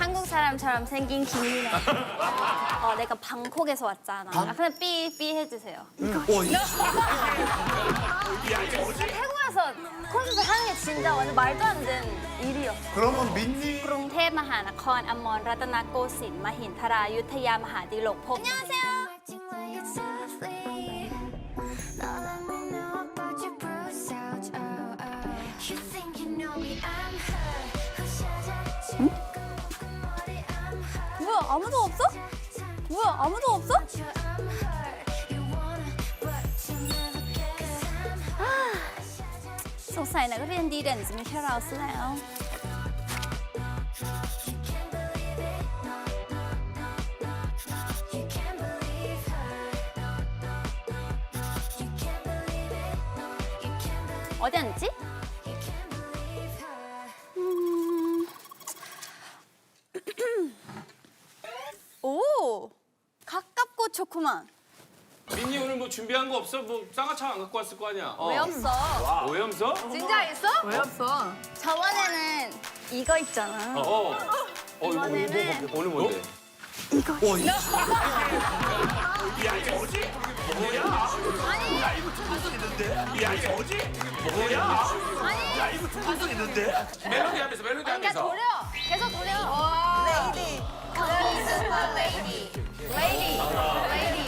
한국 사람처럼 생긴 김민혜. 내가 방콕에서 왔잖아. 그냥 삐 해주세요. 태국에서 콘서트 하는 게 진짜 완전 말도 안 되는 일이었어. 그러면 민니 กรุงเทพมหานครอมรรัตนโกสินทร์มหินทรายุทธยามหาดิลกภพ 안녕하세요. Acting like it's softly. Now let me know about your bruise out. Oh, oh. You think you know me? I'm her. 후샤자지 머리 I'm her. 뭐야 아무도 없어? 뭐야 아무도 없어? I'm her. You wanna, but you never get. 'Cause I'm her. สงสัยนักเรียนดีเด่นจะมีแค่เราซะแล้ว You can't believe it. No, no, no, no, no. You can't believe her. No, no, no, no. You can't believe it. No, you can't believe. 어디 앉지? You can't believe her. 오 가깝고 좋구만. 민니 오늘 뭐 준비한 거 없어? 뭐 쌍화차 안 갖고 왔을 거 아니야? 왜 없어? 오염서? 진짜 있어? 왜 없어? 저번에는 이거 있잖아. 이번에는 오늘 뭔데? 야 이게 뭐지? 뭐야? 야 이거 중독성 있는데? 야 이게 뭐지? 뭐야? 야 이거 중독성 있는데? 멜로디 하면서 멜로디 하면서. 돌려. 계속 돌려. 레이디. 레이디. 레이디. 레이디.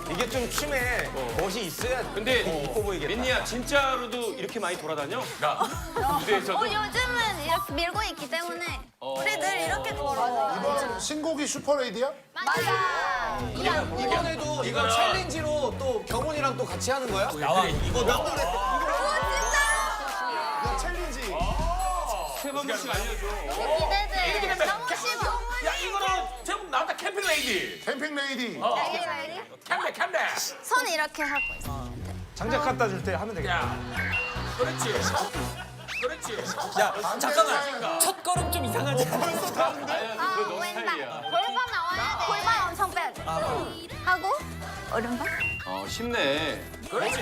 이게 좀 춤에 멋이 있어야 근데 이뻐 보이겠다. 민니야 진짜로도 이렇게 많이 돌아다녀? 무대에서도? 요즘은 이렇게 밀고 있기 때문에 우리 늘 이렇게 걸어. 이번 신곡이 슈퍼레이디야? 맞아. 이번에도 이거 챌린지로 또 경훈이랑 또 같이 하는 거야? 나와. 이거 나오래. 야 챌린지. 스텝 한 번씩 알려줘. 기대돼. 너무 쉬워. 야 이거는 제목 나왔다 캠핑 레이디. 캠핑 레이디. 레이디. 캠핑. 손 이렇게 하고 있어. 장작 갖다 줄 때 하면 되겠다. 야, 그렇지. 그렇지. 야, 잠깐만. 첫 걸음 좀 이상하지 않아? 그거 너 왼발. 스타일이야. 골반 나와야 돼. 골반 엄청 빼야 돼. 하고 오른발. 쉽네. 그렇지.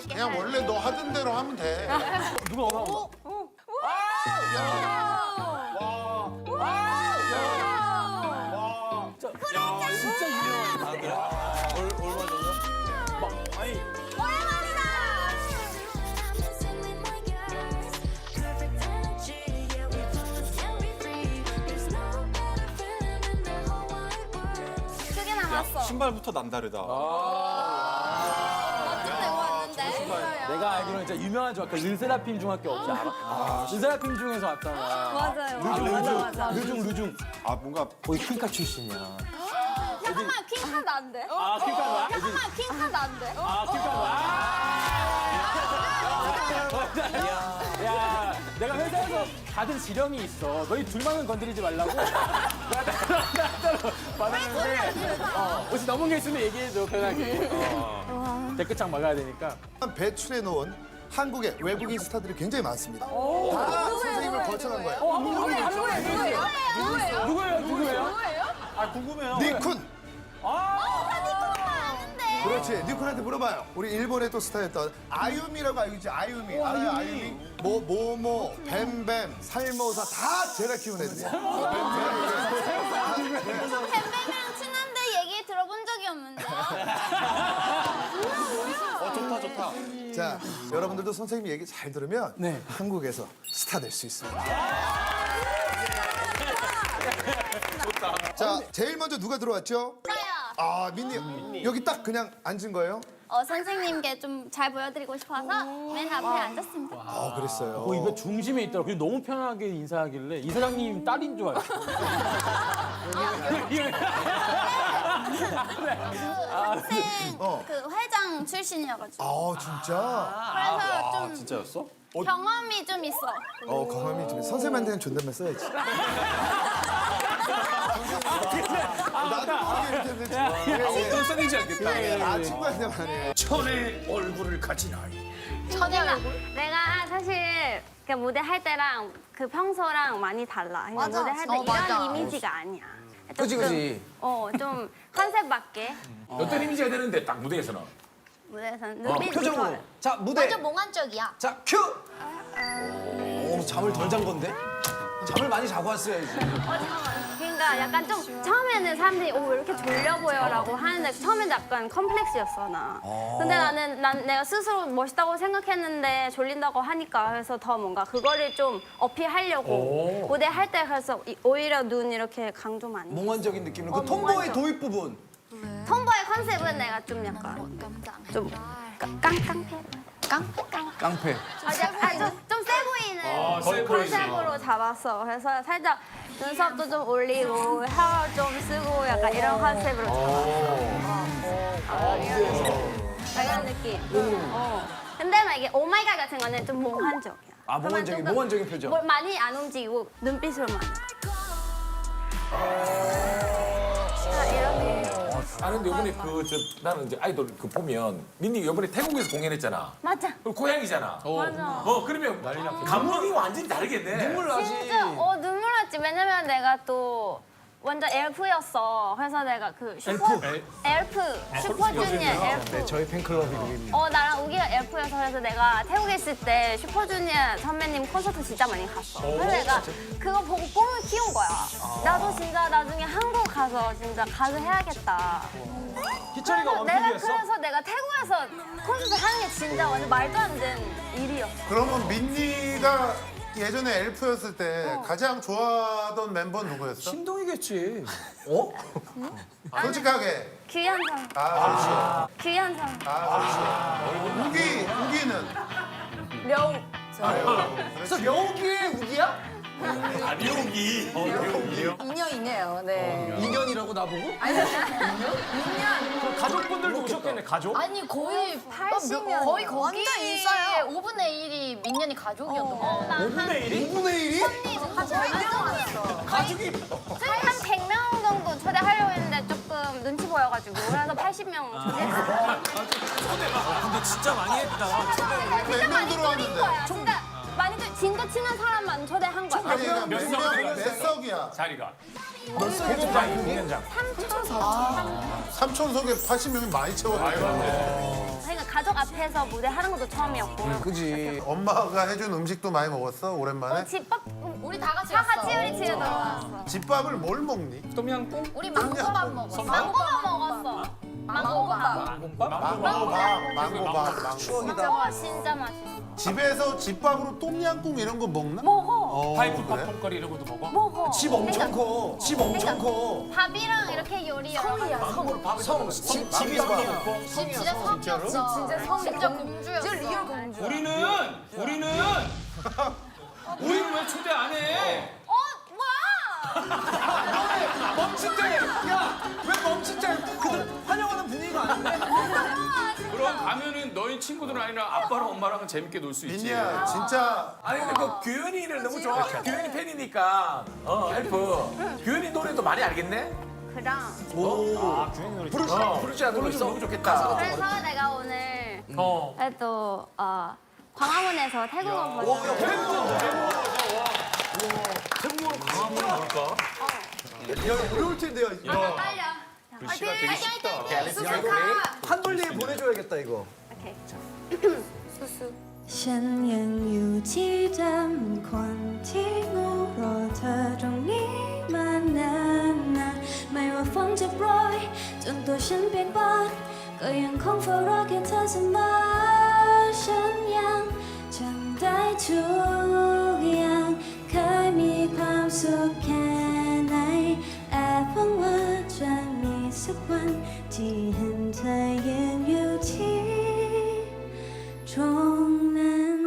그냥 원래 너 하던 대로 하면 돼. Singing like yours. Perfect energy. Yeah, we fly, yeah, we free. There's no better feeling in the whole wide world. 크게 나왔어. 신발부터 남다르다. 어떻게 왔는데? 내가 알기로는 진짜 유명한 중학교 르세라핌 중학교 없지 알아? 르세라핌 중에서 왔잖아. 맞아요. 맞아. 르중. 아, 뭔가 거의 퀸카 출신이야. 잠깐만 퀸카드 안 돼? 아 퀸카야? 잠깐만 퀸카드 안 돼? 아 퀸카야? 야, 내가 회사에서 다들 지령이 있어. 너희 둘만은 건드리지 말라고. 내가 따로 받았는데 혹시 넘은 게 있으면 얘기해줘 편하게. 댓글창 막아야 되니까. 배출해 놓은 한국의 외국인 스타들이 굉장히 많습니다. 다 선생님을 거쳐간 거예요. 누구예요? 아 궁금해요. 니쿤. 그렇지. 니쿤한테 물어봐요. 우리 일본의 또 스타였던 아유미라고 알고 있지? 아유미. 알아요? 아유미? 모모, 뱀뱀, 살모사 다 제가 키운 애들이야. 뱀뱀이랑 친한데 얘기 들어본 적이 없는데. 좋다. 자, 여러분들도 선생님 얘기 잘 들으면 네. 한국에서 스타 될 수 있습니다. 자, 제일 먼저 누가 들어왔죠? 저요. 아, 민니. 여기 딱 그냥 앉은 거예요? 선생님께 좀 잘 보여드리고 싶어서 맨 앞에 앉았습니다. 아, 그랬어요. 입에 중심에 있더라고. 그리고 너무 편하게 인사하길래 이사장님 딸인 줄 알았어. 학생 그 회장 출신이어가지고 아, 진짜? 그래서 좀 진짜였어? 경험이 좀 있어. 강함이 좀 선생님한테는 존댓말 써야지. 나도 모르게 이렇게 했는데. 또 써내지 않겠다. 아, 친구한테만 해. 천의 얼굴을 가진 아이. 내가 사실 그 무대 할 때랑 그 평소랑 많이 달라. 그냥 맞아. 무대 할 때 어, 이런 맞아. 이미지가 아니야. 그치, 조금, 그치. 좀 컨셉 맞게 어떤 이미지가 되는데 딱 무대에서는. 무대에서는 표정으로. 눈빛부터. 자, 무대. 완전 몽환적이야. 자, 큐! 오, 잠을 덜 잔 건데? 잠을 많이 자고 왔어야지. 그러니까 약간 좀 처음에는 사람들이 왜 이렇게 졸려 보여라고 하는데 처음에는 약간 컴플렉스였어 나. 근데 난 내가 스스로 멋있다고 생각했는데 졸린다고 하니까 그래서 더 뭔가 그거를 좀 어필하려고 무대 할 때 그래서 오히려 눈 이렇게 강조 많이. 몽환적인 느낌으로. 그 통보의 몽환적. 도입 부분. 톰보의 컨셉은 내가 좀 약간 좀 깡깡패. 깡패. 좀세 보이는 세 보이지. 컨셉으로 잡았어. 그래서 살짝 눈썹도 좀 올리고 헤어 좀 쓰고 약간 이런 컨셉으로 잡았어. 이런 느낌. 근데 막 이게 오마이갓 같은 거는 좀 몽환적이야. 아, 몽환적인 표정. 뭘 많이 안 움직이고 눈빛으로만. 이런 느낌. 아 근데 이번에 나는 이제 아이돌 보면 민니 이번에 태국에서 공연했잖아. 맞아. 그럼 고향이잖아. 맞아. 그러면 감동이 완전히 다르겠네. 눈물 나지. 진짜 눈물 났지. 왜냐면 내가 또 완전 엘프였어. 그래서 내가 그 엘프 슈퍼주니어 엘프. 저희 팬클럽 이름입니다. 나랑 우기가 엘프여서 그래서 내가 태국에 있을 때 슈퍼주니어 선배님 콘서트 진짜 많이 갔어. 그래서 내가 그거 보고 꿈을 키운 거야. 나도 진짜 나중에 한국 가서 진짜 가수 해야겠다. 희철이가 내가 원픽이었어? 그래서 내가 태국에서 콘서트 하는 게 진짜 완전 말도 안 되는 일이었어. 그러면 민니가 예전에 엘프였을 때 가장 좋아하던 멤버는 누구였어? 신동이겠지. 솔직하게. 규현상. 규현상. 우기는? 려우. 그래서 명기의 우기야? 아 미용이. 인연이네요. 네. 인연이라고 나보고? 가족분들도 오셨겠네, 가족? 아니 거의 80년. 거의 완전 인싸야. 5분의 1이 민년이 가족이었던 거. 5분의 1이? 가족이 저희 한 100명 정도 초대하려고 했는데 조금 눈치 보여가지고 그래서 80명 초대했어요. 근데 진짜 많이 했다. 진짜 몇 명 많이 뚫린 들어왔는데? 거야. 진짜 많이 진짜 친한 사람만 초대한 거야. 아니, 그러니까 몇 석이야? 자리가. 공연장. 3천석에 80명이 많이 채웠대. 그러니까 가족 앞에서 무대 하는 것도 처음이었고. 그지. 엄마가 해준 음식도 많이 먹었어, 오랜만에? 집밥 우리 다 같이 다 했어. 같이 우리 집에 들어왔어. 집밥을 뭘 먹니? 똠양꿍? 우리 망고밥 먹었어. 망고밥 먹었어. 망고밥. 망고밥. 망고밥 진짜 맛있어. 집에서 집밥으로 ต้m양꿍 이런 거 먹나? 먹어. 파이프 그래? 밥볶거리 이런 것도 먹어? 먹어. 집 엄청 커. 집 엄청 커. 밥이랑 이렇게 요리 여러 가지. 집이 성이야. 집 진짜 성이었어. 진짜 성이. 진짜 공주였어. 진짜 리얼 공주. 우리는 왜 초대 안 해? 뭐야? 멈칫대. 야, 왜 멈칫대? 그들 환영하는 분위기가 아닌데. 그럼 가면은 너희 친구들 아니라 아빠랑 엄마랑은 재밌게 놀 수 있지. 민니야, 진짜 아니 근데 그 규현이를 너무 좋아. 규현이 팬이니까. 엘프. 규현이 노래도 많이 알겠네? 그럼. 부르지 않으면 너무 좋겠다. 그래서 내가 오늘 또 광화문에서 태국어 보여줘. 태국어로 강화문 할까? 어려울 텐데요. 빨려. 글씨가 되게 쉽다. 한블리에 보내줘야겠다 이거. 오케이. ฉันยังอยู่ที่เดิมเป็นคนที่งูรอเธอตรงนี้มานานนะไม่ว่าฝนจะโปรยจนตัวฉันเปียกปอนก็ยังคงเฝ้ารอแค่เธอเสมอฉันยังจำได้ทุกอย่างเคยมีความสุขแค่ไหนแอบหวังว่าจะมีสักวันที่เห็นเธอยืนอยู่ที่ตรงนั้น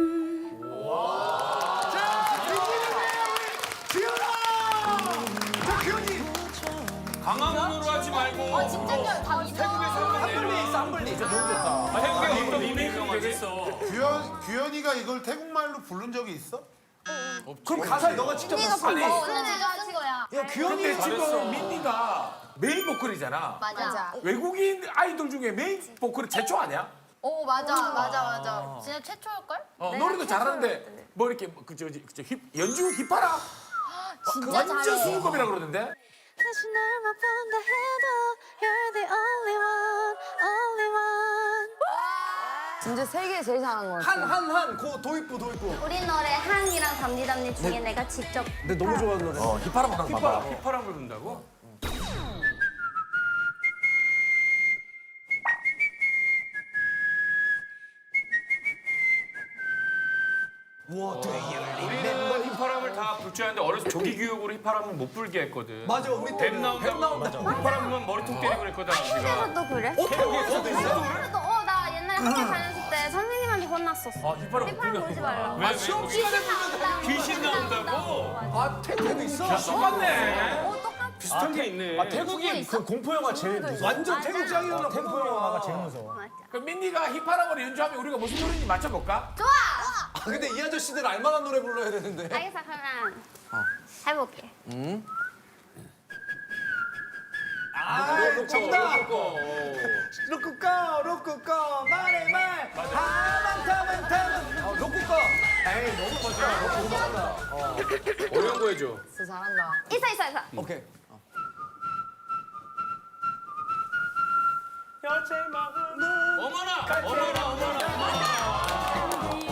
강화문으로 하지 말고. 진짜 다 이상한. 한블리에 있어 한블리. 저 너무 좋다. 태국에 어떤 리메이크가 되겠어. 규현이가 이걸 태국말로 부른 적이 있어? 그럼 가사를 너가 직접 썼어. 아니, 오늘 내가 쓴 거야. 야 규현이 근데 지금 지금 민니가 메인 보컬이잖아. 맞아. 외국인 아이돌 중에 메인 보컬이 최초 아니야? 오 맞아. 진짜 최초일걸? 노래도 잘하는데 뭐 이렇게 연주 힙하라. 진짜 완전 잘해. 수준급이라 그러던데. 다시 날 맛본다 해도 You're the only one, only one. 진짜 세계 제일 잘하는 것 같아. 한 도입부. 우리 노래 한이랑 담디담디 중에 내가 직접 근데 너무 좋아하는 노래. 힙하라 한번 봐봐. 휘파람 부른다고? 우와, 되게 우리는 휘파람을 다 불 줄 아는데 어렸을 때 조기 교육으로 휘파람을 못 불게 했거든. 맞아, 우리 뱀 나온다고 휘파람 불면 머리통 때리고 그랬거든. 우리가. 태국에서도 그래? 태국에서도 나 옛날에 학교 다녔을 때 선생님한테 혼났었어. 휘파람 휘파람 불지 말라고. 왜? 시험 시간에 귀신 나온다고? 아, 태국에도 있어? 똑같네. 똑같아. 비슷한 게 있네. 태국이 그 공포 영화 제일 무서워. 완전 태국 짱이잖아. 공포 영화가 제일 무서워. 맞아. 그럼 민니가 휘파람으로 연주하면 우리가 무슨 노래인지 맞춰볼까? 좋아. 아, 근데 이 아저씨들 알만한 노래 불러야 되는데. 알겠어, 그러면 해볼게. 정답. 로쿠꺼 말해 하만타만타. 로쿠꺼. 에이 너무 멋져. 어려운 거 해줘. 진짜 잘한다. 있어. 오케이.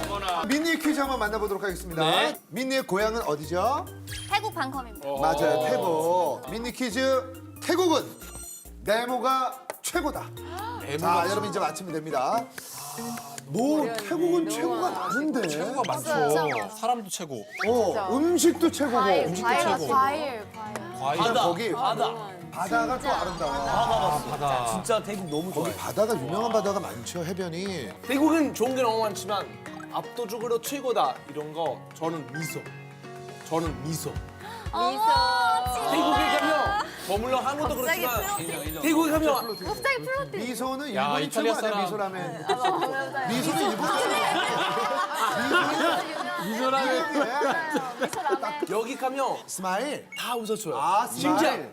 어머나. 민니 퀴즈 한번 만나보도록 하겠습니다. 민니의 고향은 어디죠? 태국 방컴입니다. 맞아요, 태국. 민니 퀴즈, 태국은 네모가 최고다. 자, 여러분 이제 맞히면 됩니다. 태국은 최고가 많은데. 최고가 많죠. 사람도 최고. 음식도 최고고. 과일. 일단 거기 바다가 또 아름다워. 바다. 진짜 태국 너무 좋아. 거기 바다가 유명한 바다가 많죠, 해변이. 태국은 좋은 게 너무 많지만 압도적으로 최고다 이런 거 저는 미소. 태국에 가면 머물러 한 번도 그렇지만 태국에 가면 갑자기 플로팅. 미소는 야, 일본이 최고 이탈리아 아니야, 사람. 미소라면. 미소는 일본 미소라면 여기 가면 스마일. 다 웃어줘요. 아, 진짜 스마일.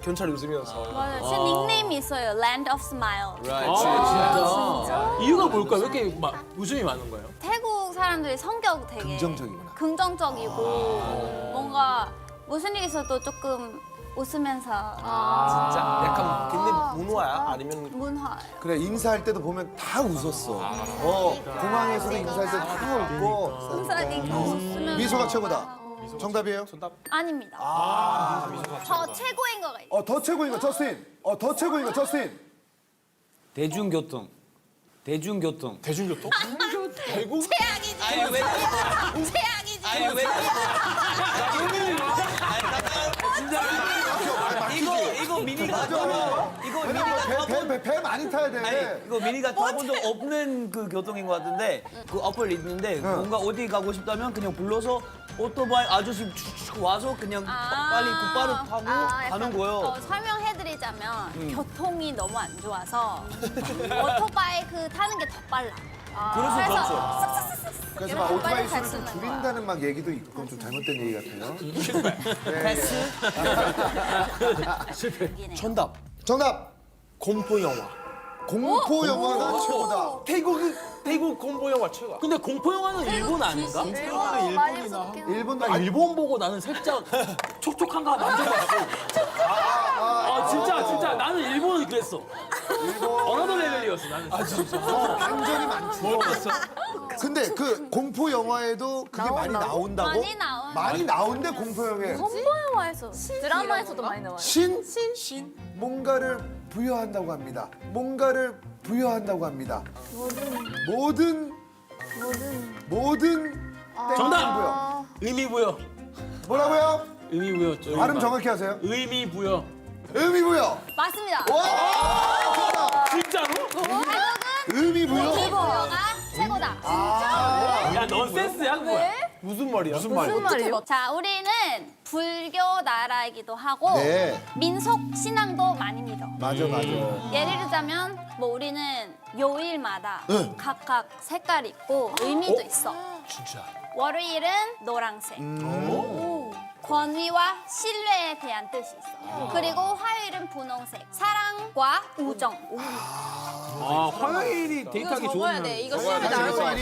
경찰 웃으면서. 맞아요. 제 닉네임이 있어요. Land of Smile. 진짜? 이유가 뭘까? 왜 이렇게 막 웃음이 많은 거예요? 태국 사람들이 성격 되게 긍정적이구나. 긍정적이고 뭔가 무슨 일이 있어도 조금 웃으면서 진짜? 약간 근데 문화야? 아니면 문화. 그래, 인사할 때도 보면 다 웃었어. 공항에서도 인사할 때 다 웃고. 웃으면서 미소가 최고다. 정답이에요? 아닙니다. 더 최고인 거가 있어요. 더 최고인 거, 저스틴. 더 최고인 거, 저스틴. 대중교통. 대중교통? 태국? 최악이지. 최악이지. 이거 미니가 배 많이 타야 돼. 이거 미니가 타본 적 없는 그 교통인 것 같은데 그 어플 있는데 뭔가 어디 가고 싶다면 그냥 불러서 오토바이 아저씨 쭉 와서 그냥 빨리 곧바로 타고 가는 거예요. 설명해드리자면 교통이 너무 안 좋아서 오토바이 타는 게 더 빨라. 그래서 그렇죠. 그래서 막 오토바이 수를 좀 줄인다는 막 얘기도 있고, 그건 좀 잘못된 얘기 같아요. 정답. 공포 영화. 공포 영화가 최고다. 태국 공포 영화 최고. 근데 공포 영화는 일본 아닌가? 일본도 일본 보고 나는 살짝 촉촉한가 만져봤어. 진짜 나는 일본은 그랬어. 어느 레벨이었어 나는. 진짜. 반전이 많죠. 근데 그 공포 영화에도 그게 많이 나온다고? 많이 나와요. 많이 나온대, 공포 영화에. 영화에서 드라마에서도 많이 나와요. 신? 뭔가를 부여한다고 합니다. 뭔가를 부여한다고 합니다. 모든 정답! 부여. 의미 부여. 뭐라고요? 의미 부여. 발음 정확히 하세요. 의미 부여. 의미 부여. 맞습니다. 와! 진짜로? 의미 부여. 태국어가 최고다. 야, 넌센스야 그거야. 무슨 말이야? 무슨 말이야? 자, 우리는 불교 나라이기도 하고 네. 민속 신앙도 많이 믿어. 맞아. 예를 들자면 우리는 요일마다 응. 각각 색깔이 있고 의미도 있어. 진짜. 월요일은 노란색, 권위와 신뢰에 대한 뜻이 있어. 그리고 화요일은 분홍색, 사랑과 우정. 아, 화요일이 데이트하기 좋은 날. 이거 시험에 나올 것 같아.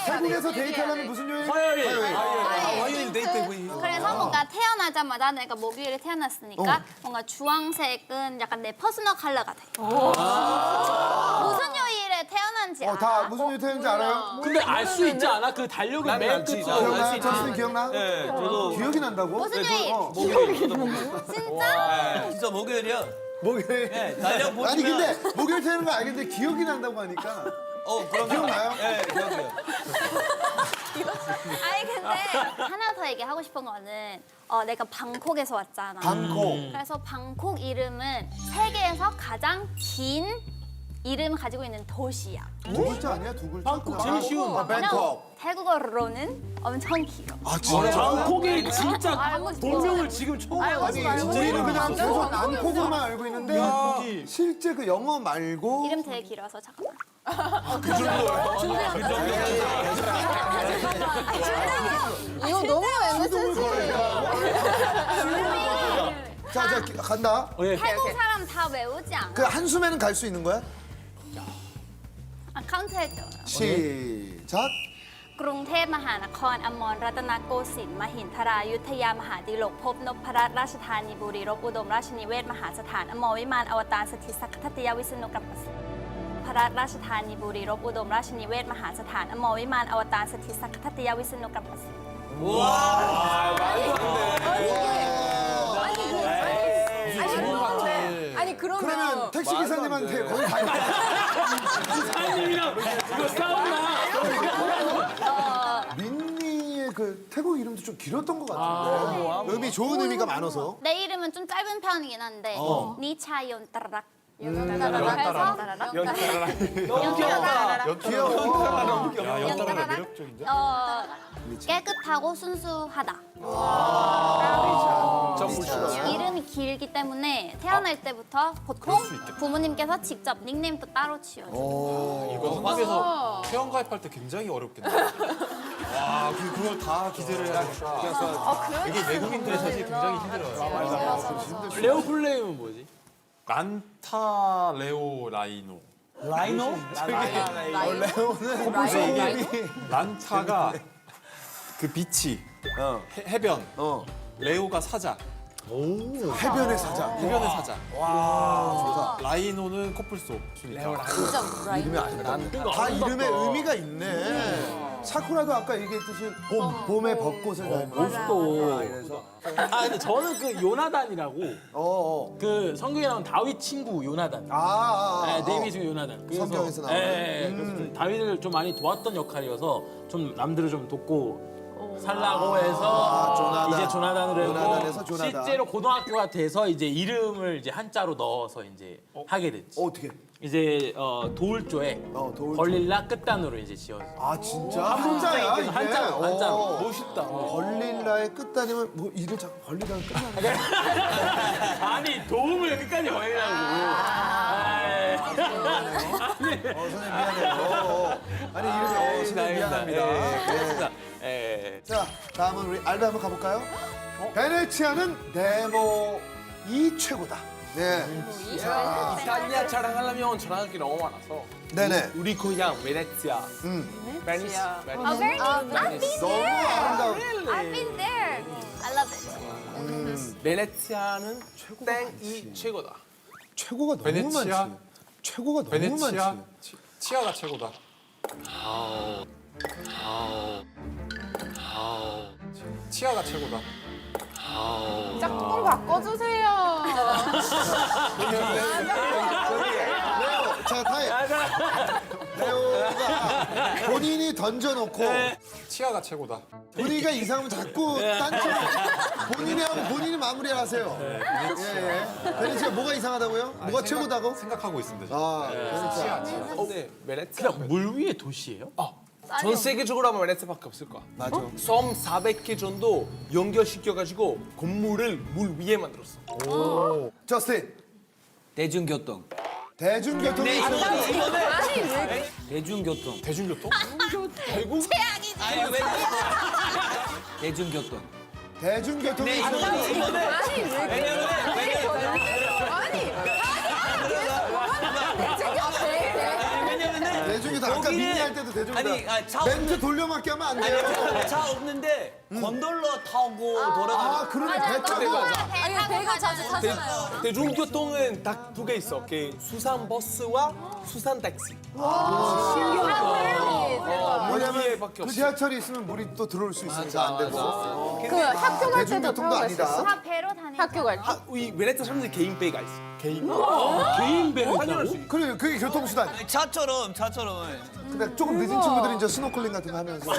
태국에서 데이트하려면 무슨 요일? 화요일. 화요일 데이트 거의. 그래서 뭔가 태어나자마자 내가 목요일에 태어났으니까 뭔가 주황색은 약간 내 퍼스널 컬러가 돼. 무슨 요일에 태어난지 알아? 다 무슨 요일 태어난지 알아요? 근데 알 수 있지 않아? 그 달력을 맨 끝에. 기억나? 저스틴 기억나? 네, 저도 기억이 난다고? 무슨 요일? 진짜? 진짜 목요일이야. 목요일. 네, 달력 보시면. 아니 근데 목요일 태어난 거 알겠는데 기억이 난다고 하니까 그럼 기억나요? 네, 기억해요. 아니 근데 하나 더 얘기하고 싶은 거는 내가 방콕에서 왔잖아. 방콕. 그래서 방콕 이름은 세계에서 가장 긴 이름을 가지고 있는 도시야. 두 글자 아니야? 두 글자? 방콕 제일 쉬운. 뱅콕. 태국어로는 엄청 길어. 아 진짜? 방콕이 진짜 알고 싶어. 본명을 지금 처음 아니 알았어. 우리는 그냥 계속 방콕으로만 알고 있는데 실제 그 영어 말고 이름 되게 길어서 잠깐만. 이거 너무 MSG. 자 간다. 태국 사람 다 외우지 않아. 그 한숨에는 갈 수 있는 거야? 카운트 해줘. 시작. กรุงเทพมหานครอมรรัตนโกสินทร์มหินทรายุทธยามหาดิลกภพนพรัตน์ราชธานีบุรีรบอุดมราชนิเวศมหาสถานอมรวิมานอวตารสถิตสักขทัตติยวิษณุกรรมสิพรัตน์ราชธานีบุรีรบอุดมราชนิเวศมหาสถานอมรวิมานอวตารสถิตสักขทัตติยวิษณุกรรมสิ 아니 그러면 그러면 택시 기사님한테 거기 가야 사장님이랑 이거 싸웠나? 민니의 그 태국 이름도 좀 길었던 것 같은데 의미 좋은 의미가 많아서 내 이름은 좀 짧은 편이긴 한데 니차연 따라락 따라락 귀여워. 깨끗하고 순수하다. 이름이 길기 때문에 태어날 때부터 보통 부모님께서 직접 닉네임도 따로 지어줘. 이거 한국에서 회원가입할 때 굉장히 어렵겠네. 와, 그걸 다 기재를 해야 되니까. 이게 외국인들이 사실 굉장히 힘들어요. 레오 플레임은 뭐지? 란타 레오 라이노. 라이노? 란타가 그 비치, 해변, 레오가 사자. 해변의 사자. 해변의 사자. 와, 라이노는 코뿔소. 이름이 아니다. 다 이름에 의미가 있네. 사쿠라도 아까 얘기했듯이 봄의 벚꽃을 멋있어. 이래서 근데 저는 그 요나단이라고 그 성경에 나온 다윗 친구 요나단. 네, 네이비 중에 요나단. 그래서, 성경에서 나오는. 그래서 좀 다윗을 좀 많이 도왔던 역할이어서 좀 남들을 좀 돕고 살라고 해서 조나단. 이제 조나단으로 요나단에서 했고 조나단. 실제로 고등학교가 돼서 이제 이름을 이제 한자로 넣어서 이제 하게 됐지. 어떻게? 이제 도울조에 도울조. 걸릴라 끝단으로 이제 지었어. 아 진짜? 한자야 이게? 한자로. 멋있다. 걸릴라의 끝단이면 뭐 일을 자꾸 걸리다가 끝나는 아니 도움을 끝까지 걸리라고. 선생님 미안해요. 아니 이름이 선생님 미안합니다. 자 다음은 우리 알베 한번 가볼까요? 베네치아는 네모이 최고다. 네. 이탈리아 자랑하려면 자랑할 게 너무 많아서. 네네. 우리 고향 베네치아. 베니스. Oh, very nice. I've been 너무 there. 아름다운. I've been there. I love it. 베네치아는 땡이 최고다. 최고가 너무 베네치아. 많지. 최고가 너무 베네치아 많지. 치아가 최고다. 치아가 최고다. 짝꿍 바꿔주세요. 레오, 자 타임. 레오가 본인이 던져놓고 치아가 최고다. 본인이가 이상하면 자꾸 딴청 본인이 하고 본인이 마무리하세요. 예. 베네치아 뭐가 이상하다고요? 뭐가 최고다고? 생각하고 있습니다. 아, 베네치아. 근데 베네치아 그냥 물 위의 도시예요? 전 세계적으로 하면 베네치아밖에 없을 거야. 맞아. 섬 400개 정도 연결시켜가지고 건물을 물 위에 만들었어. 저스틴. 대중교통. 대중교통이 대중교통. 대중교통? 최악이지. 대중교통. 대중교통이 네, 이거는 왜냐면은 대중교통 아까 거기는- 미니 할 때도 대중교통 아니, 차 멘트 돌려막기 하면 안 돼요. 아니, 차 없는데 건돌러 타고 돌아가는. 아 그러네 배 타고 아니 배가 자주 타잖아요. 대중교통은 딱 두 개 있어. 그 수산 버스와 수산 택시. 왜냐면 밖에 그 없어. 지하철이 있으면 물이 또 들어올 수 있으니까 안 되고 그 학교 갈 때도 대중교통도 타고 아니다. 갔었어? 다 배로 다니고. 학교 갈 때. 이 베네치아 사람들이 개인 배가 있어. 개인 배. 개인 배가 있다고? 그래 그게 교통수단. 차처럼. 근데 조금 늦은 친구들이 이제 스노클링 같은 거 하면서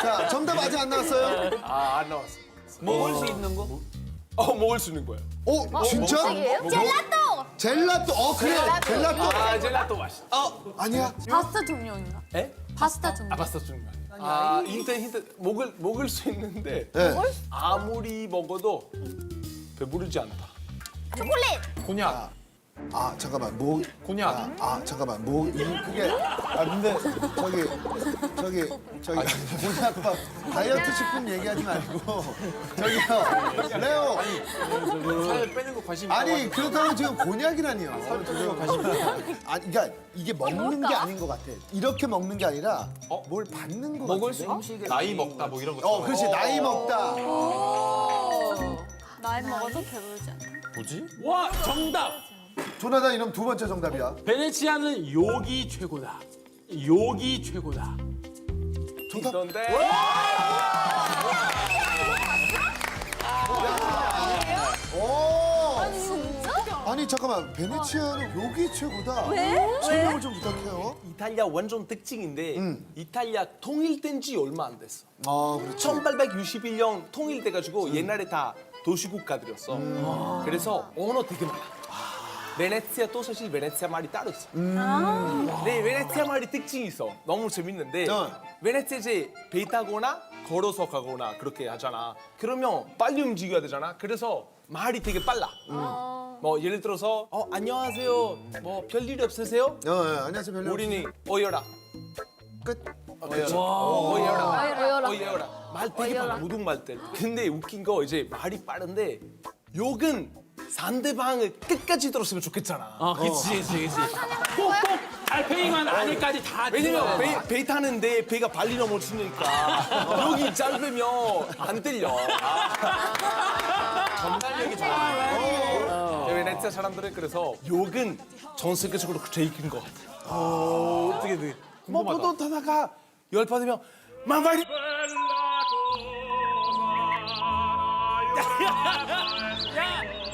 자 정답 아직 안 나왔어요? 안 나왔어. 먹을 수 있는 거? 먹을 수 있는 거야. 오 진짜? 젤라또. 젤라또 그래 젤라또 아, 젤라또 맛있어. 아니야? 파스타 종류인가? 에? 파스타 종류. 파스타 중 힌트 먹을 수 있는데 네. 아무리 먹어도 배부르지 않다. 초콜릿. 곤약. 아 잠깐만 뭐 곤약. 아 잠깐만 뭐 그게 근데 저기 곤약밥 다이어트 식품 얘기하지 말고 저기요 레오 살 빼는 거 관심 아니 그렇다면 지금 곤약이라니요. 아니 그러니까 이게 먹는 게 아닌 것 같아. 이렇게 먹는 게 아니라 뭘 받는 거 먹을 같은데? 수 음식을 나이 먹다 뭐 이런 거. 그렇지 나이 먹다. 나이 먹어도 배부르지 않다. 뭐지? 와 정답. 조나단 이름 두 번째 정답이야. 베네치아는 욕이 최고다. 욕이 최고다. 있던데. 오. 아니 진짜? 아니 잠깐만 베네치아는 욕이 최고다. 왜? 설명을 좀 부탁해요. 이탈리아 완전 특징인데 이탈리아 통일된 지 얼마 안 됐어. 아 그렇죠. 1861년 통일돼가지고 옛날에 다 도시국가들이었어. 그래서 언어 되게 많아. 베네치아도 사실 베네치아 말이 따로 있어. 네, 베네치아 말이 특징이 있어. 너무 재밌는데 베네치아 이제 배 타거나 걸어서 가거나 그렇게 하잖아. 그러면 빨리 움직여야 되잖아. 그래서 말이 되게 빨라. 뭐 예를 들어서 안녕하세요. 뭐 별일 없으세요? 안녕하세요 별로. 우리는 어여라. 끝. 어여라. 말 되게 빨라. 모든 말들. 근데 웃긴 거 이제 말이 빠른데 욕은 상대방을 끝까지 들었으면 좋겠잖아. 아, 그치. 꼭꼭 달팽이만 안에까지 다. 왜냐면 배 타는데 배가 발리 넘어지니까 여기 짧으면 안 들려. 전달력이 좋아. 베네치아 사람들은 그래서 욕은 전 세계적으로 제일 긴 것 같아. 어떻게 돼? 뭐 보통 타다가 열받으면 만발이.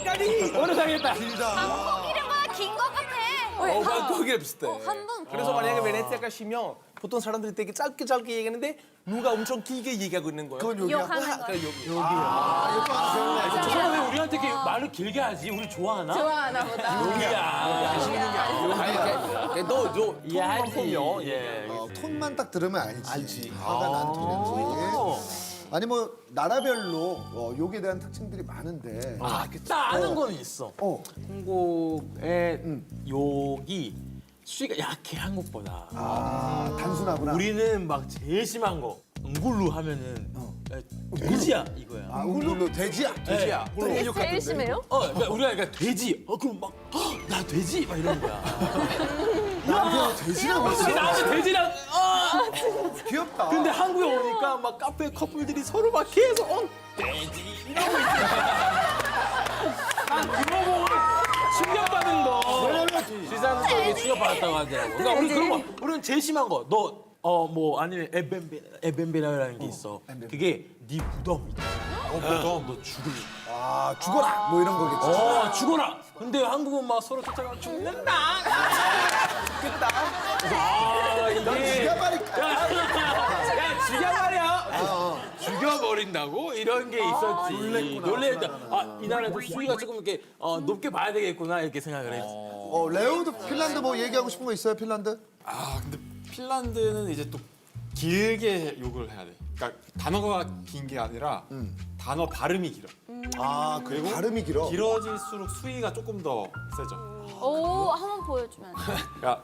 까리. 오늘 당했다. 이런 거야 긴 거 같아. 거기에 비슷해. 한 번. 그래서 만약에 베네치아 가시면 보통 사람들이 되게 짧게 얘기하는데 누가 엄청 길게 얘기하고 있는 거야. 그건 욕이야. 욕하는 거. 그래, 여기. 저는 왜 우리한테 이렇게 말을 길게 하지? 우리 좋아하나? 좋아하나 보다. 욕이야. 너 이해하지. 톤만큼요. 예. 톤만 딱 들으면 알지. 화가 난 톤인지. 아니 뭐 나라별로 욕에 대한 특징들이 많은데. 나 아는 거는 있어. 한국의 욕이 수위가 약해 한국보다. 단순하구나. 우리는 막 제일 심한 거 응굴루 하면은 야, 돼지야 이거야. ungurlu 돼지야. 돼지야. 제일 심해요? 그러니까 우리가 그러니까 돼지. 그럼 막 나 돼지 막 이러는 거야. 나한테 돼지라고 했어. 나한테 돼지랑. 귀엽다. 근데 한국에 오니까 막 카페 커플들이 서로 막 계속 돼지 이러고 있어. 난 그거 보고 충격받은 거. 지사는 또 이게 충격받았다고 하더라고. 그러니까 우리 그런 거, 우리는 제일 심한 거. 너 뭐 아니면 에벤베라는 게 있어. 그게 네 무덤 있잖아. 무덤 너 죽을래. 죽어라 뭐 이런 거겠지. 죽어라. 근데 한국은 막 서로 쫓아가면 죽는다. 죽겠다. 이게 죽여버릴까. 야, 죽여버려. 죽여버린다고? 이런 게 있었지. 놀랬다. 이 나라도 수위가 조금 이렇게 높게 봐야 되겠구나 이렇게 생각을 했어. 레오도 핀란드 뭐 얘기하고 싶은 거 있어요 핀란드? 근데 핀란드는 이제 또 길게 욕을 해야 돼. 그러니까 단어가 긴 게 아니라 단어 발음이 길어. 그리고 발음이 길어. 길어질수록 수위가 조금 더 세죠. 오, 한번 보여주면. 그러니까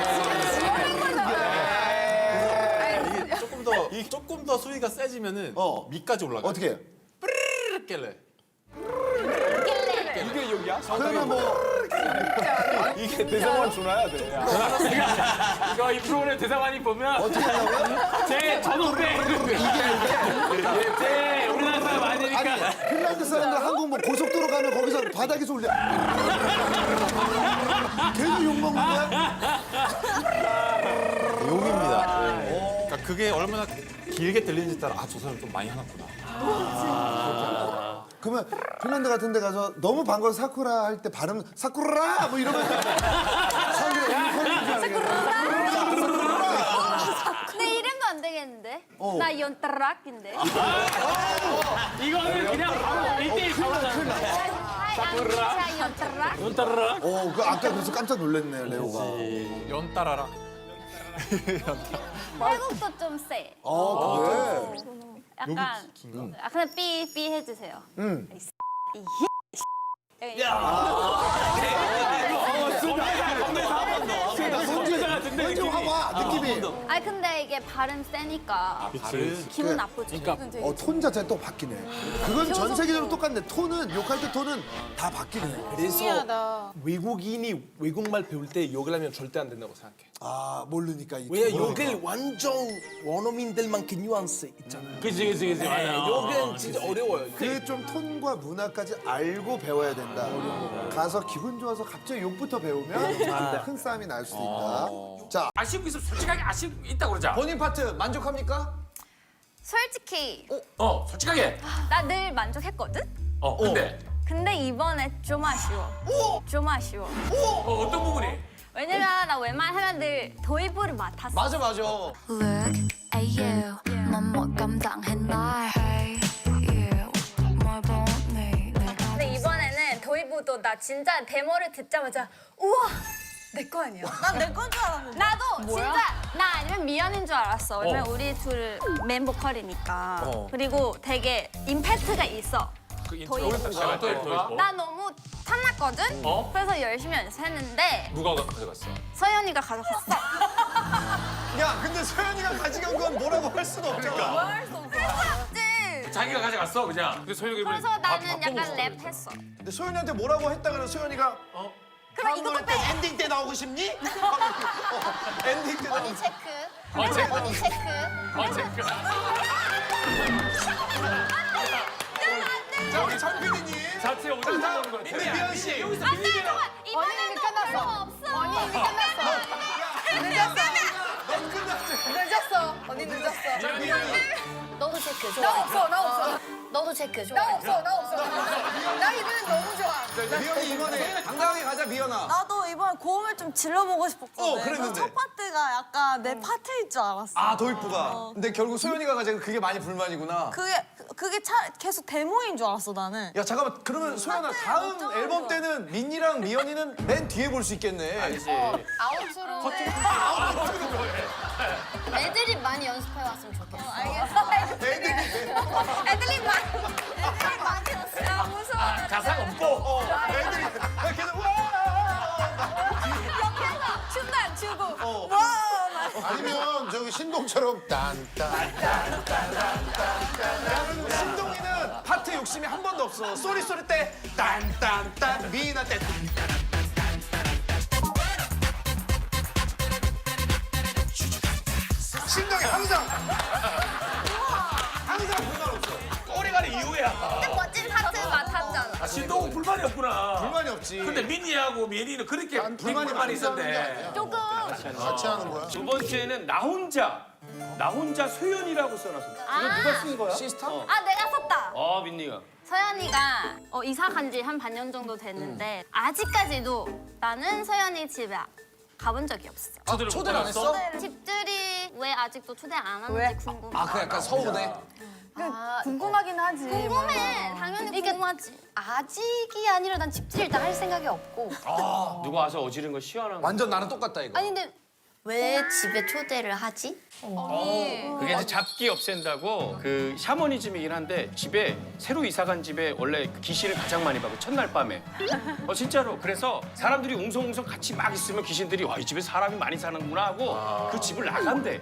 이게 조금 더 수위가 세지면은 밑까지 올라가. 어떻게 해요? 뿌르르 깰래. 이게 여기야? 그러면 뭐 이게 대성원 준화야 돼. 이거 이 프로그램 대사관이 보면 어떻게 하려고요? 제 전후배 제 우리나라 사람 아니니까 아니 핀란드 사람들 한국 뭐 고속도로 가면 거기서 바닥에서 올려. 계속 욕먹는 거야? 용입니다. 그러니까 그게 얼마나 길게 들리는지 따라 아 저 사람 좀 많이 하났구나. 그러면 핀란드 같은 데 가서 너무 반가워 사쿠라 할 때 발음 사쿠라 뭐 이러면 사람들이 앵콜인 줄 알겠네. 내 이름도 안 되겠는데? 나 연따락인데. 이거는 그냥 바로 1대1 상황이야. 사쿠라 연따락. 그 아까 그래서 깜짝 놀랐네 레오가. 연 따라라. 태국도 좀 세. 그래? 약간 그냥 삐 해주세요. 왠지 와봐 느낌이. 아니 근데 이게 발음 세니까 기분 나쁘지. 톤 자체가 또 바뀌네. 그건 전 세계적으로 똑같네. 톤은 욕할 때 톤은 다 바뀌네. 그래서 외국인이 외국말 배울 때 욕을 하면 절대 안 된다고 생각해. 아 모르니까 이 왜냐 톤을. 욕을 완전 원어민들만 그 뉘앙스 있잖아. 그치. 네, 욕은 진짜 어려워요. 그 좀 톤과 문화까지 알고 배워야 된다. 가서 기분 좋아서 갑자기 욕부터 배우면 큰 싸움이 날 수도 있다. 자, 아쉬운 게 있으면 솔직하게 아쉬운 게 있다고 그러자. 본인 파트 만족합니까? 솔직히 솔직하게. 나 늘 만족했거든? 근데 이번에 좀 아쉬워. 좀 아쉬워. 어떤 부분이? 왜냐면 나 웬만하면 늘 도입부를 맡았어. 맞아. Look at you 넌 못 감당했나 Hey you 뭘 보니 내가 근데 이번에는 도입부도 나 진짜 데모를 듣자마자 우와 내 거 아니야? 난 내 건 줄 알았는데. 나도 진짜 나 아니면 미연인 줄 알았어. 왜냐면 우리 둘 맨 보컬이니까. 그리고 되게 임팩트가 있어. 그 인트로. 나 너무 탐났거든? 그래서 열심히 연습했는데 누가 가져갔어? 서연이가 가져갔어. 야, 근데 소연이가 가져간 건 뭐라고 할 수도 없잖아. 할수 없지. 자기가 가져갔어 그냥. 근데 소영이 그래서 나는 약간 랩했어. 근데 소연이한테 뭐라고 했다 그래서 소연이가 그럼 이것도 빼. 엔딩 때 나오고 싶니? 엔딩 때 나오고 싶니? 체크. 언니 체크. 체크. 자, 우리 정 PD님. 자체 오장 나오는 거 같아. 미연 씨. 이번엔 또 필요 없어. 언니 이미 끝났어. 넌 끝났지. 늦었어. 언니 늦었어. 너도 체크 좋아. 나 없어. 너도 체크 좋아. 나 없어. 나 이번엔 너무 좋아. 미연이 이번에 당당하게 가자 미연아. 나도 이번에 고음을 좀 질러보고 싶었거든. 그랬는데. 첫 파트가 약간 내 파트일 줄 알았어. 아 도입부가. 근데 결국 소연이가 가져간 그게 많이 불만이구나. 그게 계속 데모인 줄 알았어 나는. 야 잠깐만 그러면 소연아 다음 앨범 때는 민이랑 미연이는 맨 뒤에 볼 수 있겠네. 아웃으로 애들이 많이 연습해 왔으면 좋겠어. 알겠어. 애들이 많이 했어. 아, 무서워. 가사가 없고. 애들이 계속 와. 옆에서 춤도 안 추고. 와. 아니면 저기 신동처럼 신동이는 파트 욕심이 한 번도 없어. 쏘리 때 딴딴딴 미나 때 신동이 항상 불만 없어. 꼬리가리 이후야. 멋진 파트 맡았잖아. 신동은 불만이 없구나. 불만이 없지. 근데 민니하고 미연이는 그렇게 불만이 불만이 많은 게 있었네. 아니야. 조금 같이 하는 거야. 두 번째는 나 혼자 소연이라고 써놨어. 이거 누가 쓴 거야? 시스터? 아 내가 썼다. 민니가. 서연이가 이사 간 지 한 반년 정도 됐는데 아직까지도 나는 서연이 집에 가본 적이 없어. 초대를 안 했어? 집들이 왜 아직도 초대 안 하는지 궁금해. 아, 그 약간 서운해. 궁금하긴 하지. 궁금해. 당연히 궁금하지. 아직이 아니라 난 집들이 일단 할 생각이 없고. 누가 와서 어지른 거 시원한 거. 완전 나랑 똑같다 이거. 아니 근데 왜 집에 초대를 하지? 그게 이제 잡기 없앤다고 그 샤머니즘이긴 한데 집에 새로 이사 간 집에 원래 귀신을 가장 많이 봐고 첫날 밤에 진짜로 그래서 사람들이 웅성웅성 같이 막 있으면 귀신들이 와 이 집에 사람이 많이 사는구나 하고 그 집을 나간대.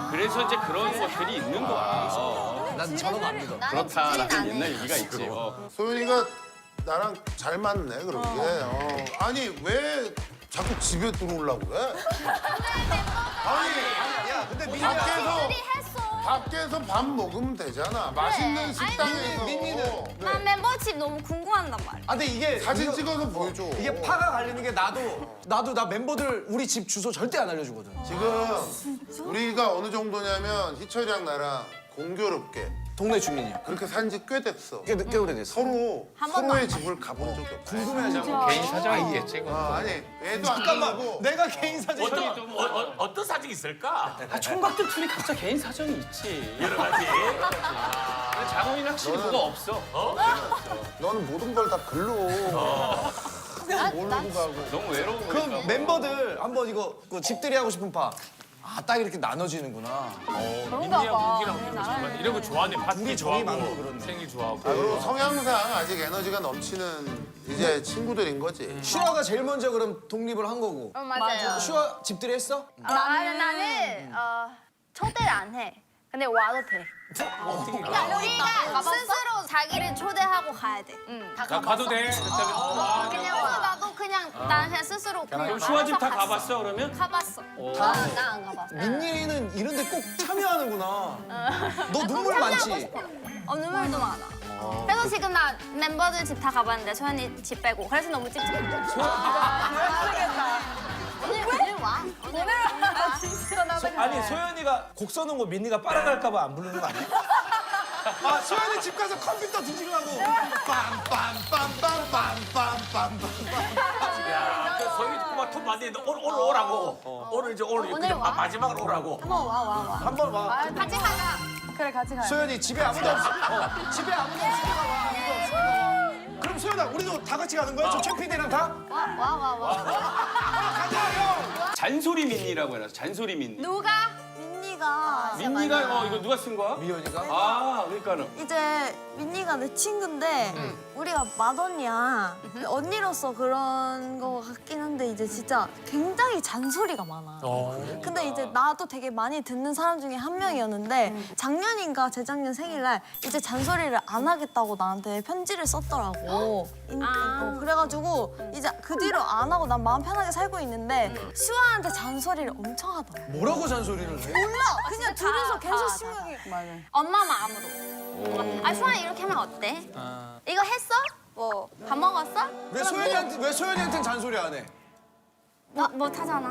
그래서 이제 그런 것들이 있는 거야. 난 저런 거 안 믿어. 그렇다라는 옛날 얘기가 있지. 소연이가 나랑 잘 맞네 그런 게. 아니 왜 자꾸 집에 들어오려고 그래? 아니 야, 근데 밖에서 밥 먹으면 되잖아. 맛있는 식당에서. 난 멤버 집 너무 궁금한단 말이야. 아, 근데 이게 사진 찍어서 보여줘. 이게 파가 갈리는 게 나도 나 멤버들 우리 집 주소 절대 안 알려주거든. 지금 우리가 어느 정도냐면 희철이랑 나랑 공교롭게 동네 주민이야. 그렇게 산 지 꽤 됐어. 꽤 오래됐어. 서로의 집을 가본 적이 없어. 궁금해하잖아. 개인 사정이 있겠지. 아니 애도 안 잠깐만, 나고 내가 개인 사진 어떤 사정이 있을까? 총각들 둘이 각자 개인 사정이 있지. 여러 가지. 장훈이는 확실히 그거 없어. 너는 모든 걸 다 글로 모르고 가고. 너무 외로운 그 거니까. 멤버들 한번 이거 그 집들이 하고 싶은 파. 아, 딱 이렇게 나눠지는구나. 민니하고 우기랑 그러고 싶은데 이런 거 좋아하네. 파티 우리 정이 많고 좋아하고 그렇네. 생일 좋아하고. 그리고 성향상 아직 에너지가 넘치는 이제 친구들인 거지. 슈아가 제일 먼저 그럼 독립을 한 거고. 맞아요. 슈아 집들이 했어? 나는 초대를 안 해. 근데 와도 돼. 그러니까 우리가 스스로 자기를 초대하고 가야 돼. 나 가도 돼. 그렇다면 그냥 나도 그냥 난 그냥 스스로 그럼 슈아 집 다 가봤어 그러면? 가봤어. 나 안 가봤어. 민니는 이런 데 꼭 참여하는구나. 너 눈물 많지? 눈물도 많아. 그래서 지금 나 멤버들 집 다 가봤는데 소연이 집 빼고 그래서 너무 찝찝해. 오늘 와. 오늘 와. 진짜 나도 아니 소연이가 곡 써놓은 거 민니가 빨아갈까 봐 안 부르는 거 아니야? 아, 소연이 집 가서 컴퓨터 뒤지려고. 야, 그 소영이 꼬마 톱 만드는데 오늘 오라고. 오늘 이제 오늘 오늘 그냥 와? 마지막으로 오라고. 한번 와. 한번 와. 같이 가자. 그래 같이 가요. 소연이 집에 아무도 없어. 집에 아무도 없으니까 와. 아무도 없어. 그럼 소연아, 우리도 다 같이 가는 거야? 저 최PD랑 다? 와. 가자, 형. 잔소리 민니라고 해놨어. 잔소리 민니. 누가? 민니가 민니가 이거 누가 쓴 거야? 미연이가? 아 그러니까는. 이제 민니가 내 친구인데 우리가 맏언니야. 언니로서 그런 거 같긴 한데 이제 진짜 굉장히 잔소리가 많아. 근데 이제 나도 되게 많이 듣는 사람 중에 한 명이었는데 작년인가 재작년 생일날 이제 잔소리를 안 하겠다고 나한테 편지를 썼더라고. 그래가지고 이제 그 뒤로 안 하고 난 마음 편하게 살고 있는데 수아한테 잔소리를 엄청 하더라. 뭐라고 잔소리를 해? 몰라. 그냥 둘이서 계속 심하게. 엄마 마음으로. 수아 이렇게 하면 어때? 이거 했어? 뭐 밥 먹었어? 왜 소연이한테는 잔소리 안 해? 나 못하잖아.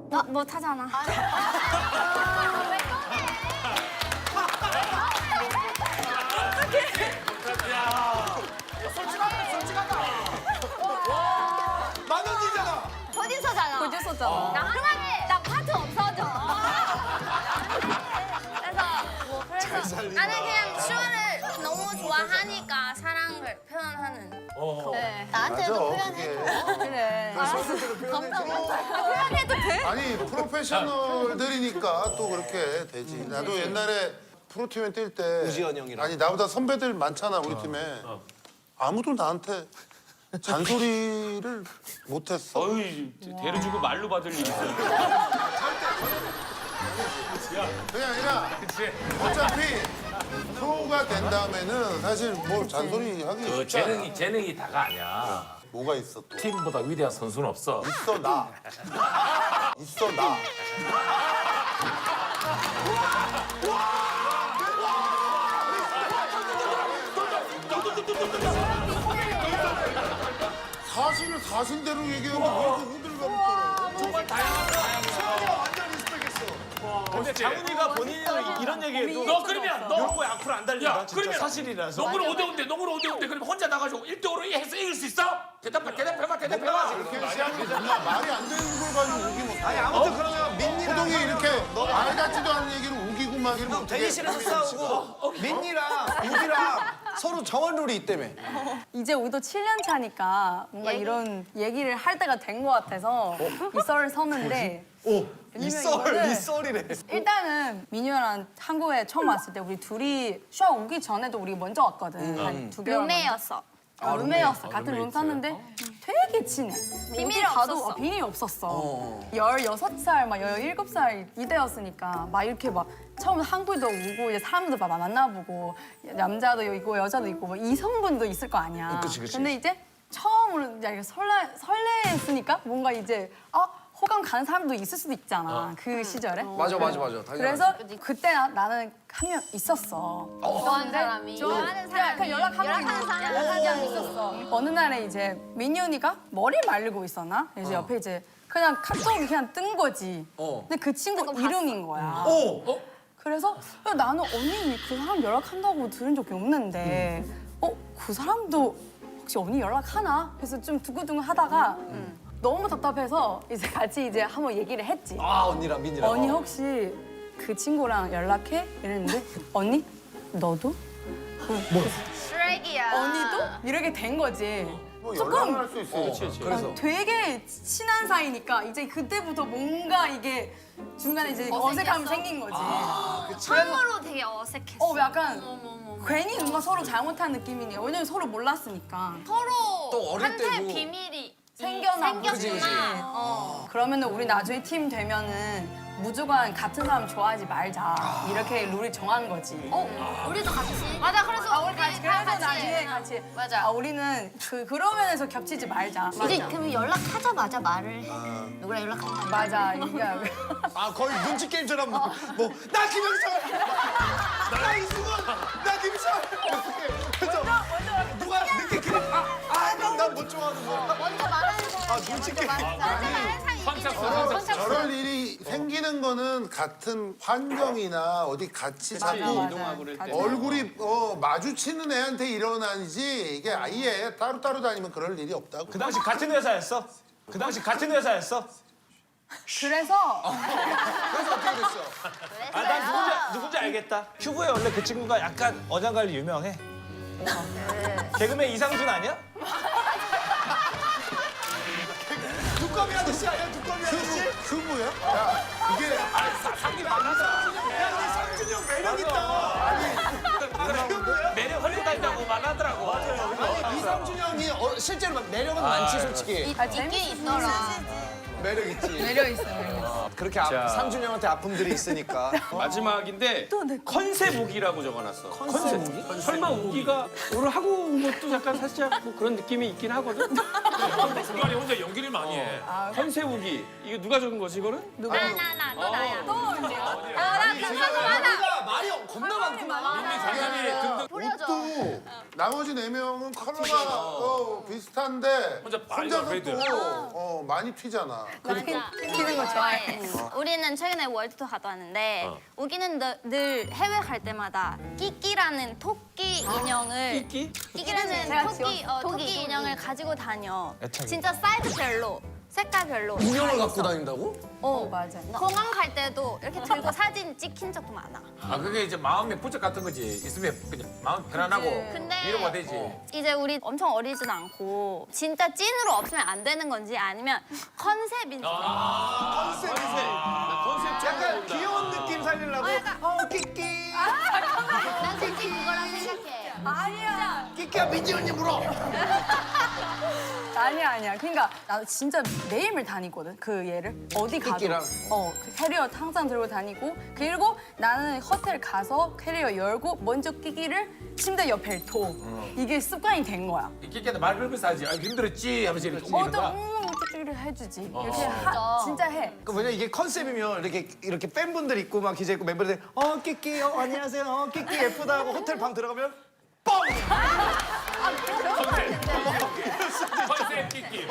나 못하잖아. 맏언니잖아. 프로듀서잖아. 프로듀서잖아. 나 하나에 나 파트 없어져. 그래서 나는 그냥 슈아를 너무 좋아하니까 사랑을 표현하는. 나한테도 맞아, 표현해줘. 그래. 표현해도 돼? 아니 프로페셔널들이니까 또 그렇게 되지. 나도 옛날에 프로팀에 뛸 때 우지현 형이랑. 아니 나보다 선배들 많잖아 우리 팀에. 아무도 나한테 잔소리를 못했어. 어이 데려주고 말로 받을 일이 있어. 그게 아니라 어차피 프로가 된 다음에는 사실 뭐 잔소리 하기 그 쉽지 않아. 재능이 다가 아니야. 뭐가 있어 또. 팀보다 위대한 선수는 없어. 있어 나. 있어 나. 사실을 사실대로 얘기하면 왜 이렇게 호들갑을 떨어. 정말 다양하다. 소연이가 완전 리스펙했어. 근데 장훈이가 본인은 이런 얘기해도 너 그러면 너 이런 거에 앞으로 안 달린다. 야, 진짜 그러면 사실이라서. 농구는 5대5인데 농구는 5대5인데 그러면 혼자 나가지고 1대5로 해서 이길 수 있어? 대답해봐. 이렇게 시작이 정말 말이 안 되는 걸 가지고 우기 못해. 아니, 아무튼 그러면 민니랑 호동이 이렇게 말 같지도 않은 얘기를 우기고 막 이러면 어떡해. 대기실에서 싸우고 민니랑 우기랑 서로 정한 룰이 있다며. 이제 우리도 7년 차니까 뭔가 이런 얘기를 할 때가 된 것 같아서 이 썰을 섰는데 이거는 썰이래. 일단은 민유랑 한국에 처음 왔을 때 우리 둘이 슈아 오기 전에도 우리 먼저 왔거든. 한 2개월. 룸메였어. 룸메였어. 같은 룸 샀는데 되게 친해. 비밀이 어디 가도 없었어. 비밀이 없었어. 16살, 막 17살 이때였으니까 막 이렇게 막 처음 한국도 오고 이제 사람도 막 만나보고 남자도 있고 여자도 있고 뭐 이성분도 있을 거 아니야. 그치. 근데 이제 처음으로 이제 설레했으니까 뭔가 이제 호감 가는 사람도 있을 수도 있잖아. 그 시절에. 맞아. 그래서 그때 나는 한 명 있었어. 좋아하는 사람이. 좋아하는 사람이. 그냥 연락하는 사람 있었어. 어느 날에 이제 민윤이가 머리 말리고 있었나? 그래서 옆에 이제 그냥 카톡이 그냥 뜬 거지. 근데 그 친구 이름인 거야. 그래서 야, 나는 언니 그 사람 연락한다고 들은 적이 없는데 그 사람도 혹시 언니 연락하나? 그래서 좀 두근두근 하다가 너무 답답해서 이제 같이 이제 한번 얘기를 했지. 언니랑 민이랑. 언니 혹시 그 친구랑 연락해? 이랬는데 언니? 너도? 쓰레기야. 언니도? 이렇게 된 거지. 연락을 할 수 있어. 그래서. 되게 친한 사이니까 이제 그때부터 뭔가 이게 중간에 이제 어색함이 생긴 거지. 처음으로 되게 어색했어. 약간 괜히 뭔가 서로 잘못한 느낌이니. 왜냐면 서로 몰랐으니까. 서로 또 어릴 한테 때고. 비밀이 생겼나? 생겼구나. 그러면은 우리 나중에 팀 되면은 무조건 같은 사람 좋아하지 말자. 이렇게 룰이 정한 거지. 우리도 같이. 맞아. 그래서 우리 같이. 그래서 나중에 같이. 맞아. 우리는 그런 면에서 겹치지 말자. 이제 그럼 연락하자마자 말을 해. 누구랑 연락하자. 맞아. 이게 거의 눈치 게임처럼 나 김영철, 나 이승원, 나 김철. 그래서 누가 늦게 그래? 난 못 좋아하는 거야. 먼저 말하는 사람이 눈치 먼저 말하는 사람이 저럴 일이 생기는 거는 같은 환경이나 어디 같이 자꾸 이동하고 그럴 때. 얼굴이 마주치는 애한테 일어나지 이게 아예 따로 다니면 그럴 일이 없다고. 그 당시 같은 회사였어? 그 당시 같은 회사였어? 그래서 그래서 어떻게 됐어? 난 누군지 알겠다. 큐브에 원래 그 친구가 약간 어장관리 유명해. 개그맨 이상준 아니야? 두꺼비 아저씨 아니야? 두꺼비 아저씨? 큐브야? 야 이게 상기 많아서. 야 상준이 형 매력 있다. 큐브야? 매력 흘러다닌다고 말하더라고. 아니 이상준 형이 실제로 막 매력은 많지 솔직히. 있긴 있더라. 매력 있지. 매력 있어. 매력 있어. 그렇게 자. 상준 형한테 아픔들이 있으니까. 마지막인데 컨셉 우기라고 적어놨어. 컨셉 우기? 설마 우기가 오늘 하고 온 것도 약간 살짝 뭐 그런 느낌이 있긴 하거든. 중간에 혼자 연기를 많이 해. 컨셉 우기. 이거 누가 적은 거지 이거는? 너 나야. 또 언제야? 우리가 말이 겁나 많구나. 민미 장난이 든든. 옷도 나머지 4명은 컬러가 비슷한데 혼자 혼자서 레드. 또 많이 튀잖아. 튀는 거 좋아해. 우리는 최근에 월드투어 갔다 왔는데 우기는 늘 해외 갈 때마다 끼끼라는 토끼 인형을 끼끼라는 토끼 인형을 가지고 다녀. 진짜 사이즈별로 색깔별로. 인형을 갖고 다닌다고? 맞아. 공항 갈 때도 이렇게 들고 사진 찍힌 적도 많아. 그게 이제 마음의 부적 같은 거지. 있으면 그냥 마음 편안하고 근데 위로가 되지. 이제 우리 엄청 어리진 않고 진짜 찐으로 없으면 안 되는 건지 아니면 컨셉인지. 컨셉 약간 귀여운 느낌 살리려고 끼끼 난 솔직히 그거랑 생각해. 아니야. 끼끼야 민지 언니 물어. 아니야. 그러니까 나 진짜 매일매일 다니거든. 그 얘를 어디 가도. 끼끼랑? 그 캐리어 항상 들고 다니고 그리고 나는 호텔 가서 캐리어 열고 먼저 끼기를 침대 옆에 둬. 이게 습관이 된 거야. 끼끼한테 말 걸면서 하지. 힘들었지 하면서 이렇게 옮기는 또 거야. 우쭈쭈를 해주지. 이렇게 진짜 해. 그 뭐냐 이게 컨셉이면 이렇게 팬분들 있고 막 기자 있고 멤버들 끼끼 안녕하세요 끼끼 예쁘다 하고 호텔 방 들어가면 뻥. 컨셉 끼끼.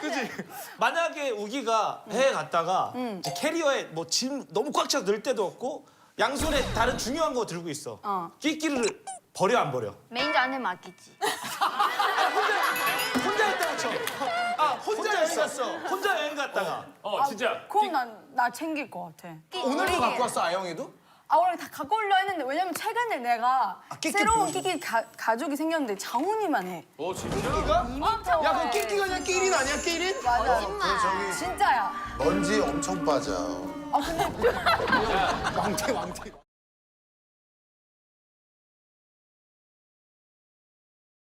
그지? 만약에 우기가 해외 갔다가 이제 캐리어에 뭐 짐 너무 꽉 차서 넣을 데도 없고 양손에 다른 중요한 거 들고 있어. 끼끼를 버려 안 버려? 매니저한테 맡기지. 혼자 했다고 쳐. 혼자 여행 갔어. 혼자 여행 갔다가. 진짜. 그럼 나 챙길 것 같아. 오늘도 갖고 왔어 아영이도? 원래 다 갖고 오려 했는데 왜냐면 최근에 내가 끼끼 새로운 보여줘. 끼끼 가족이 생겼는데 장훈이만 해. 진짜? 끼끼가? 2m. 야, 그럼 끼끼가 그냥 끼린 아니야, 끼린? 맞아. 저기 진짜야. 먼지 엄청 빠져. 아 근데 왕태.